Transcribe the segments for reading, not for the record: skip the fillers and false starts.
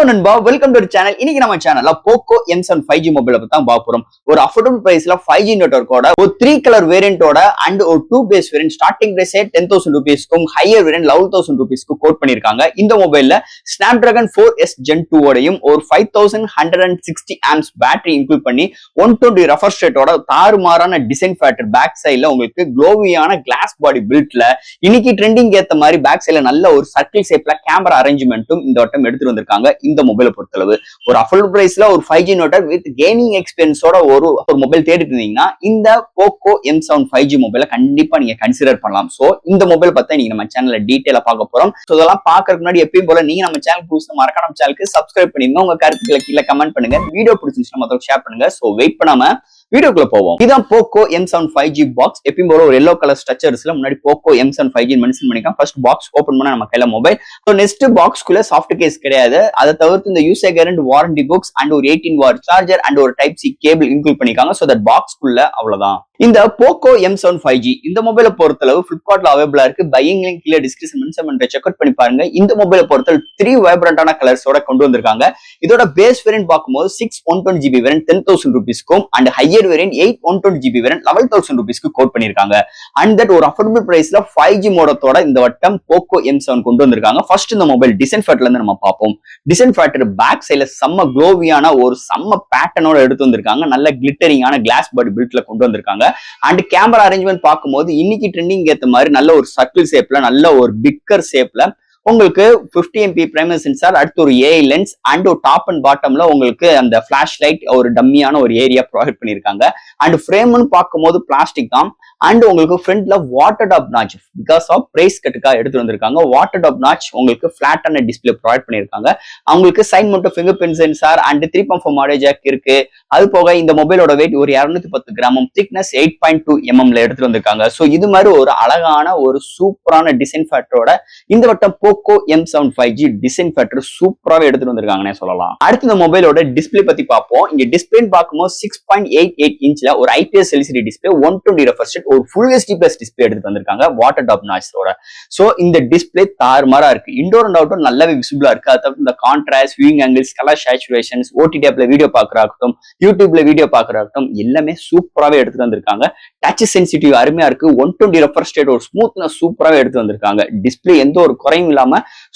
நண்பா, welcome to channel. இன்னைக்கு நம்ம சேனல்ல போக்கோ M7 5G மொபைலை பத்தி தான் பார்க்க போறோம். ஒரு அஃபோர்டபிள் பிரைஸ்ல 5G நெட்வொர்க்கோட ஒரு 3 கலர் வேரியண்டோட அண்ட் ஒரு 2 பேஸ் வேரியன்ட் ஸ்டார்டிங் பிரைஸ் 10,000 ரூபீஸ்க்கும் ஹையர் வேரியன்ட் 11,000 ரூபீஸ்க்கு கோட் பண்ணிருக்காங்க. இந்த மொபைல்ல Snapdragon 4S Gen 2 ஓடையும் ஒரு 5160 ஆம்ப்ஸ் பேட்டரி இன்க்ளூட் பண்ணி 120 ரெஃப்ரெஷ் ரேட்டோட தாறுமாறான டிசைன் ஃபேக்டர் பேக் சைடுல உங்களுக்கு க்ளோவியான கிளாஸ் பாடி பில்ட்ல இன்னைக்கு ட்ரெண்டிங் ஏத்த மாதிரி பேக் சைடுல நல்ல ஒரு சர்க்கிள் ஷேப்ல கேமரா அரேஞ்ச்மெண்ட்டும் இந்த வட்டம் எடுத்துட்டு வந்திருக்காங்க. இந்த மொபைலை பொறுத்தளவு ஒரு அஃபோர்டபிள் பிரைஸ்ல ஒரு 5G நெட்வொர்க் வித் கேமிங் எக்ஸ்பீரியன்ஸோட ஒரு மொபைல் தேடிட்டு இருந்தீங்கன்னா இந்த போக்கோ M7 5G மொபைலை கண்டிப்பா நீங்க கன்சிடர் பண்ணலாம். சோ இந்த மொபைல் பத்தி நீங்க நம்ம சேனல்ல டீடைலா பார்க்க போறோம். சோ இதெல்லாம் பார்க்கறதுக்கு முன்னாடி எப்பயும் போல நீங்க நம்ம சேனல் புதுசா மறக்காம நம்ம சேனலுக்கு சப்ஸ்கிரைப் பண்ணிருங்க. உங்க கருத்துக்களை கீழே கமெண்ட் பண்ணுங்க. வீடியோ பிடிச்சிருந்துச்சுன்னா மத்தவங்க ஷேர் பண்ணுங்க. சோ வெயிட் பண்ணாம வீடியோக்குள்ள போவோம். இதான் போக்கோ M7 5G பாக்ஸ். எப்பயும் போல ஒரு எல்லோ கலர் ஸ்ட்ரக்சர்ஸ்ல முன்னாடி போக்கோ M7 5G மென்ஷன் பண்ணிக்கலாம். ஃபர்ஸ்ட் பாக்ஸ் ஓபன் பண்ணா நம்ம கையில மொபைல். சோ நெக்ஸ்ட் பாக்ஸ்க்குள்ள சாஃப்ட் கேஸ் கிடையாது. அதை தவிர்த்து இந்த user guarantee warranty books and ஒரு 18 வாட் சார்ஜர் அண்ட் ஒரு டைப் சி கேபிள் இன்க்ளூட் பண்ணிருக்காங்க. சோ தட் பாக்ஸ்க்குள்ள அவ்வளவுதான். இந்த போக்கோ M7 5G இந்த மொபைலை பொறுத்தளவு பிளிப்கார்ட்ல அவைலபிளா இருக்கு. பையிங் லிங்க் கீழே டிஸ்கிரிப்ஷன் மென்ஷன் பண்ற செக் அவுட் பண்ணி பாருங்க. இந்த மொபைலை பொறுத்தளவு 3 வைப்ரண்டான கலர்ஸோட கொண்டு வந்திருக்காங்க. இதோட பேஸ் வேரியன்ட் பார்க்கும்போது 6 120GB வேரியன்ட் 10,000 ரூபீஸ்க்கும் and higher variant 8 120GB variant 11,000 ரூபீஸ்க்கு கோட் பண்ணிருக்காங்க. அண்ட் தட் ஒரு அஃபோர்டபிள் பிரைஸ்ல 5G மோடத்தோட இந்த வட்டம் போக்கோ M7 கொண்டு வந்திருக்காங்க. ஃபர்ஸ்ட் இந்த மொபைல் டிசைன் ஃபேக்டர்ல இருந்து நம்ம பார்ப்போம். டிசைன் ஃபேக்டர் பேக் சைடுல செம்ம க்ளோவியான ஒரு செம்ம பேட்டர்னோட எடுத்து வந்திருக்காங்க. நல்ல கிளிட்டரிங்கான கிளாஸ் பாடி பில்ட்ல கொண்டு வந்திருக்காங்க. அண்ட் கேமரா அரேஞ்ச்மெண்ட் பார்க்கும்போது இன்னைக்கு ட்ரெண்டிங் ஏத்த மாதிரி நல்ல ஒரு சர்க்கிள் ஷேப்ல நல்ல ஒரு பிக்கர் ஷேப்ல உங்களுக்கு 50MP பிரைமரி சென்சார், அடுத்து ஒரு AI லென்ஸ் அண்ட் ஒரு டாப் அண்ட் பாட்டம்ல உங்களுக்கு அந்த பிளாஷ் லைட் ஒரு டம்மியான ஒரு ஏரியா ப்ரொவைட் பண்ணிருக்காங்க. அண்ட் ஃப்ரேம்னு பார்க்கும்போது பிளாஸ்டிக் தான். அண்ட் உங்களுக்கு ஃப்ரண்ட்ல water drop notch because of price கட்டுக்காக எடுத்து வந்திருக்காங்க. வாட்டர் டாப் நாச் உங்களுக்கு பிளாட்டான டிஸ்பிளே ப்ரொவைட் பண்ணிருக்காங்க. அவங்களுக்கு side mount fingerprint sensor and 3.4 audio jack இருக்கு. அது போக இந்த மொபைலோட வெயிட் ஒரு 210 கிராம், திக்னஸ் 8.2 mm எடுத்துட்டு வந்திருக்காங்க. சோ இது மாதிரி ஒரு அழகான ஒரு சூப்பரான டிசைன் ஃபேக்டரோட இந்த வட்டம் Poco M7 5G design factor சூப்பராவே எடுத்துட்டு வந்திருக்காங்கன்னே சொல்லலாம். அடுத்து இந்த மொபைலோட டிஸ்பிளே பத்தி பார்ப்போம். இங்க டிஸ்பிளே பார்க்கும்போது 6.88 இன்ச்ல ஒரு IPS LCD display 120 refresh rate ஒரு ஃபுல் HD பிளஸ் டிஸ்பிளே எடுத்து வந்திருக்காங்க வாட்டர் டாப் நாச்சோட. சோ இந்த டிஸ்பிளே தாறுமாறா இருக்கு. இன்டோர் அண்ட் அவுட்டோர் நல்லாவே விசிபிளா இருக்கு. அது தவிர இந்த contrast, viewing angles, colour saturations, OTT ஆப்ல வீடியோ பார்க்கறாகட்டும், யூடியூப்ல வீடியோ பார்க்கறாகட்டும் எல்லாமே சூப்பராவே எடுத்து வந்திருக்காங்க. டச் சென்சிட்டிவ் அருமையா இருக்கு. 120 ரெஃப்ரெஷ் ரேட் ஒரு ஸ்மூத்னஸ் சூப்பராவே எடுத்து வந்திருக்காங்க. டிஸ்பிளே எந்த ஒரு குறையும் இல்லாம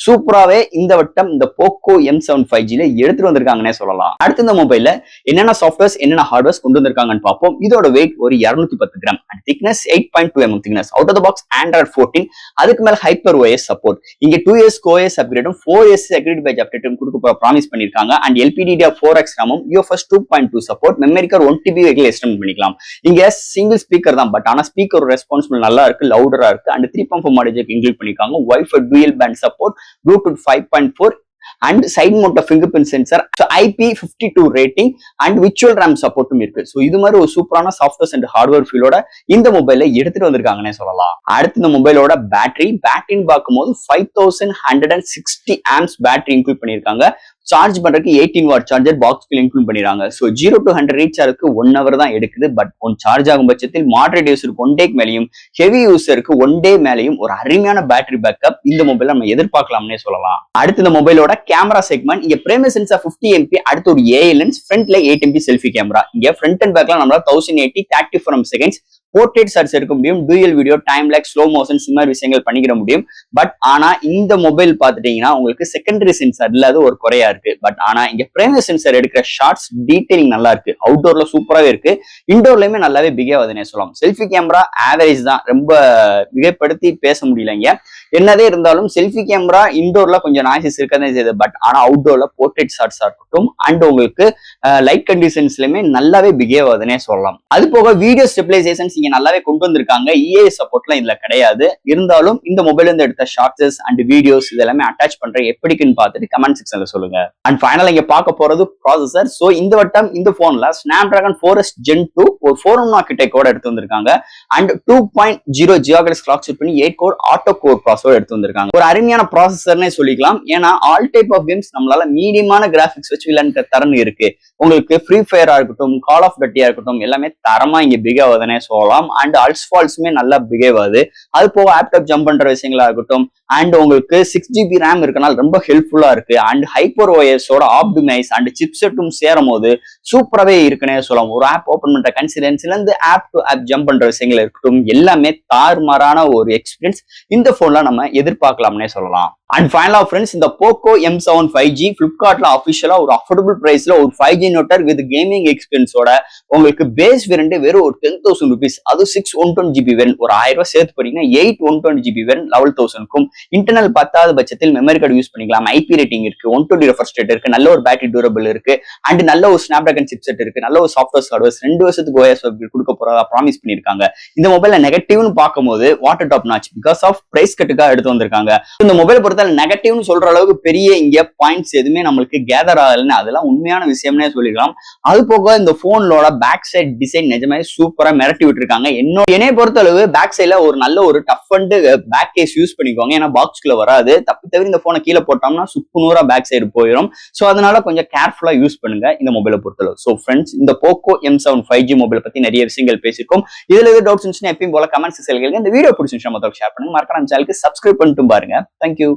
சூப்பராவே இந்த வட்டம் இந்த போக்கோ M7 5G எடுத்துட்டு வந்திருக்காங்கன்னே சொல்லலாம். அடுத்து இந்த மொபைல்ல என்னென்ன சாஃப்ட்வேர்ஸ் என்னென்ன ஹார்ட்வேர்ஸ் கொண்டு வந்திருக்காங்கன்னு பார்ப்போம். இதோட வெயிட் ஒரு 210 gram and thickness 8.2 mm thickness. Out of the box Android 14, அதுக்கு மேல ஹைப்பர் OS சப்போர்ட். இங்க 2 years OS அப்கிரேடும் 4 years security patch அப்டேட்டும் கொடுக்க ப்ராமிஸ் பண்ணிருக்காங்க. And LPDDR4X RAM UFS 2.2 support. Memory card 1TB வரைக்கும் எக்ஸ்டெண்ட் பண்ணிக்கலாம். இங்க சிங்கிள் ஸ்பீக்கர் தான், பட் ஆனா ஸ்பீக்கர் ரெஸ்பான்சிபிள் நல்லா இருக்கு, லவுடரா இருக்கு. அண்ட் 3.4 ஆடியோ ஜாக் இன்க்ளூட் பண்ணிருக்காங்க. Wi-Fi dual band support, Bluetooth 5.4 and side mount fingerprint sensor, so IP52 rating and virtual RAM support இருக்கு. சோ இது மாதிரி ஒரு சூப்பரான சாஃப்ட்வேர்ஸ் அண்ட் ஹார்ட்வேர் ஃபீலோட இந்த மொபைலை எடுத்துட்டு வந்திருக்காங்கன்னே சொல்லலாம். அடுத்து இந்த மொபைலோட பேட்டரின்னு பார்க்கும்போது 5160 ஆம்ப்ஸ் பேட்டரி இன்க்ளூட் பண்ணிருக்காங்க. சார்ஜ் பண்றதுக்கு 18 வாட் சார்ஜர் பாக்ஸ்க்குள்ள இன்க்ளூட் பண்ணிடுறாங்க. சோ 0 to 100 ரீச் ஆகிறதுக்கு 1 hour தான் எடுக்குது. பட் ஒன் சார்ஜ் ஆகும் பட்சத்தில் மாடரேட் யூசருக்கு 1 டேக்கு மேலையும், ஹெவி யூசருக்கு 1 டே மேலையும் ஒரு அருமையான பேட்டரி பேக்கப் இந்த மொபைல் நம்ம எதிர்பார்க்கலாம்னே சொல்லலாம். அடுத்து இந்த மொபைலோட கேமரா செக்மெண்ட். இங்க பிரைமரி சென்சார் 50MP, அடுத்து ஒரு AI லென்ஸ், ஃப்ரண்ட்ல 8MP செல்ஃபி கேமரா. இங்க ஃப்ரண்ட் அண்ட் பேக்ல நம்மளால 1080 30 frames seconds போர்ட்ரேட் ஷாட்ஸ் எடுக்க முடியும். Dual video, time labs, slow motion இந்த மாதிரி விஷயங்கள் பண்ணிக்கிற முடியும். பட் ஆனா இந்த மொபைல் பாத்துட்டீங்கன்னா உங்களுக்கு செகண்டரி சென்சார் இல்லாத ஒரு குறையா இருக்கு. பட் ஆனா இங்க பிரைமரி சென்சார் எடுக்கிற ஷார்ட்ஸ் டீடைலிங் நல்லா இருக்கு. அவுட்டோர்ல சூப்பராவே இருக்கு, இன்டோர்லயுமே நல்லாவே பிகே ஆகுதுன்னே சொல்லலாம். செல்ஃபி கேமரா ஆவரேஜ் தான், ரொம்ப மிகைப்படுத்தி பேச முடியலங்க. என்னதே இருந்தாலும் செல்ஃபி கேமரா இன்டோர்ல கொஞ்சம் நாய்ஸஸ் இருக்கதே செய்யுது. பட் ஆனா அவுட்டோர்ல போர்ட்ரேட் ஷாட்ஸா இருக்கட்டும் அண்ட் உங்களுக்கு லைட் கண்டிஷன்ஸ்லயுமே நல்லாவே பிகேவ் ஆகுதுன்னே சொல்லலாம். அது போக வீடியோ ஸ்டெபிலைசேஷன்ஸ் இங்க நல்லாவே கொண்டு வந்திருக்காங்க. EA சப்போர்ட்லாம் இதுல கிடையாது. இருந்தாலும் இந்த மொபைல் இருந்து எடுத்த ஷார்ட்ஸ் அண்ட் வீடியோஸ் இதெல்லாமே அட்டாச் பண்ற எப்படிக்குன்னு பார்த்துட்டு கமெண்ட் செக்ஷன்ல சொல்லுங்க. அண்ட் ஃபைனலா இங்க பார்க்க போறது ப்ராசஸர். சோ இந்த வட்டம் இந்த போன்ல Snapdragon 4S Gen 2 ஒரு 4 ஆர்கிடெக்ட் கோட எடுத்து வந்திருக்காங்க. அண்ட் 2.0 GHz கிளாக் செட் பண்ணி 8 கோர் ஆட்டோ கோர் ப்ராசஸர் கேமராஸோட எடுத்து வந்திருக்காங்க. ஒரு அருமையான ப்ராசஸர்னே சொல்லிக்கலாம். ஏன்னா ஆல் டைப் ஆஃப் கேம்ஸ் நம்மளால மீடியமான கிராபிக்ஸ் வச்சு விளையாண்ட தரன் இருக்கு. உங்களுக்கு ஃப்ரீ ஃபயரா இருக்கட்டும், கால் ஆஃப் டட்டியா இருக்கட்டும், எல்லாமே தரமா இங்க பிகேவ் ஆகுதுன்னே சொல்லலாம். அண்ட் அல்ஸ்பால்ஸுமே நல்லா பிகேவ் ஆகுது. அது போக ஆப்டாப் ஜம்ப் பண்ற விஷயங்களா இருக்கட்டும், அண்ட் உங்களுக்கு 6GB RAM இருக்கனால ரொம்ப ஹெல்ப்ஃபுல்லா இருக்கு. அண்ட் ஹைப்பர் ஓஎஸோட ஆப்டிமைஸ் அண்ட் சிப்செட்டும் சேரும் போது சூப்பராகவே இருக்குன்னே சொல்லலாம். ஒரு ஆப் ஓப்பன் பண்ற கன்சிடென்ஸ்ல இருந்து ஆப் டு ஆப் ஜம்ப் பண்ற விஷயங்கள் இருக்கட்டும், எல்லாமே தாறுமாறான ஒரு எக்ஸ்பீரியன்ஸ் இந்த போன்ல நம்ம எதிர்பார்க்கலாம்னே சொல்லலாம். அண்ட் ஃபைனலா ஃப்ரெண்ட்ஸ், இந்த போக்கோ M7 5G பிளிப்கார்ட்ல அபிஷியலா ஒரு அஃபோர்டபுள் பிரைஸ்ல ஒரு 5G நோட்டர் வித் கேமிங் எக்ஸ்பீரியன்ஸோட உங்களுக்கு பேஸ் வேரியன்ட் வெறும் ஒரு 10,000 rupees, அது 6/120GB வேரியன்ட், ஒரு 1000 ரூபாய் சேர்த்து போறீங்கன்னா 8/120GB வேரியன்ட் 11,000க்கும். இன்டர்னல் 10வது பட்சத்தில் மெமரி கார்டு யூஸ் பண்ணிக்கலாம். ஐபி ரேட்டிங் இருக்கு, 120 ரெஃப்ரெஷ் ரேட் இருக்கு, நல்ல ஒரு பேட்டரி டியூரபிள் இருக்கு, அண்ட் நல்ல ஒரு ஸ்னாப்டிராகன் சிப்செட் இருக்கு, நல்ல ஒரு சாஃப்ட்வேர் ஹார்ட்வேர் 2 வருஷத்துக்கு OS கொடுக்க போறதா ப்ராமிஸ் பண்ணிருக்காங்க. இந்த மொபைல்ல நெகட்டிவ்னு பார்க்கும்போது water drop notch because of price கட்டுக்காக எடுத்து வந்திருக்காங்க. இந்த மொபைல் பொறுத்த நெகட்டிவ்னு சொல்ற அளவுக்கு பெரிய இங்க பாயிண்ட்ஸ் எதுவுமே நம்மளுக்கு கேதர் ஆகலன்னு அதெல்லாம் உண்மையான விஷயம்னே சொல்லிக்கலாம். அது போக இந்த போனோட பேக் சைட் டிசைன் நிஜமே சூப்பரா மிரட்டி விட்டுருக்காங்க. என்னைய பொறுத்த அளவு பேக் சைட்ல ஒரு நல்ல ஒரு tough and back case use பண்ணிக்கோங்க. ஏன்னா பாக்ஸ்குள்ள வராது. தப்பி தவிர இந்த போனை கீழே போட்டோம்னா சுக்குநூறா பேக் சைடு போயிடும். சோ அதனால கொஞ்சம் கேர்ஃபுல்லா யூஸ் பண்ணுங்க இந்த மொபைலை பொறுத்தளவு. சோ ஃப்ரெண்ட்ஸ், இந்த போக்கோ M7 5G மொபைல் பத்தி நிறைய விஷயங்கள் பேசிருக்கோம். இதுல எது டவுட்ஸ் இருந்துச்சுன்னா எப்பயும் போல கமெண்ட்ஸ் செல்லுங்க. இந்த வீடியோ பிடிச்சிருந்துச்சு மத்தவங்களுக்கு ஷேர் பண்ணுங்க. மறக்காம சேனலுக்கு சப்ஸ்கிரைப் பண்ணிட்டு பாருங்க. தேங்க்யூ.